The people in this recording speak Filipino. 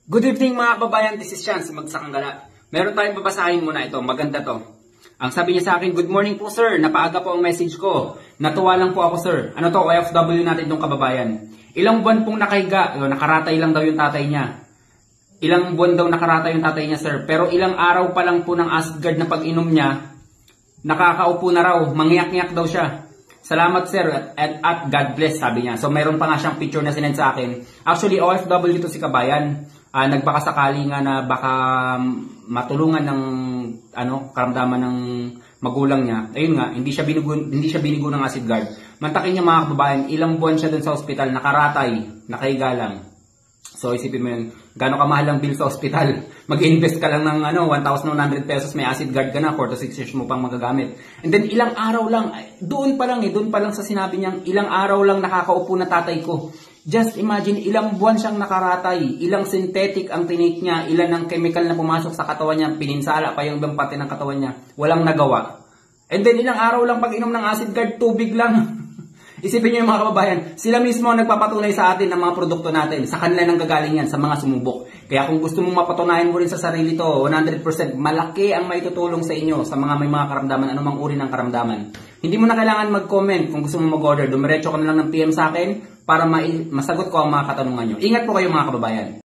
Good evening mga kababayan, this is Chance Magsakanggala. Meron tayong babasahin muna ito, maganda to. Ang sabi niya sa akin, good morning po sir, napaaga po ang message ko. Natuwa lang po ako sir. Ano to, OFW natin itong kababayan. Ilang buwan pong nakahiga, nakaratay lang daw yung tatay niya. Ilang buwan daw nakaratay yung tatay niya sir. Pero ilang araw pa lang po ng Asgard na pag-inom niya, nakakaupo na raw, mangyak-ngyak daw siya. Salamat sir at God bless sabi niya. So mayroon pa nga siyang picture na sinend sa akin. Actually OFW to si kabayan. Nagbaka sakali nga na baka matulungan ng karamdaman ng magulang niya. Ayun nga, hindi siya binigo ng Asgard. Mantakin niya mga kababayan, ilang buwan siya dun sa ospital, nakaratay, nakahiga lang. So isipin mo yun, gano'ng kamahal ang bill sa ospital. Mag-invest ka lang ng 1,100 pesos, may Asgard ka na, 4 to 6 years mo pang magagamit. And then ilang araw lang, doon pa lang sa sinabi niyang, ilang araw lang nakakaupo na tatay ko. Just imagine, ilang buwan siyang nakaratay, ilang synthetic ang tinake niya, ilan ang chemical na pumasok sa katawan niya, pininsala pa yung ibang parte ng katawan niya, walang nagawa. And then ilang araw lang pag inom ng Asgard, tubig lang. Isipin niyo yung mga kababayan, sila mismo ang nagpapatunay sa atin ng mga produkto natin. Sa kanila nang gagaling yan, sa mga sumubok. Kaya kung gusto mong mapatunayan mo rin sa sarili to, 100%, malaki ang maitutulong sa inyo sa mga may mga karamdaman, anumang uri ng karamdaman. Hindi mo na kailangan mag-comment kung gusto mong mag-order. Dumiretso ka na lang ng PM sa akin para masagot ko ang mga katanungan nyo. Ingat po kayo mga kababayan.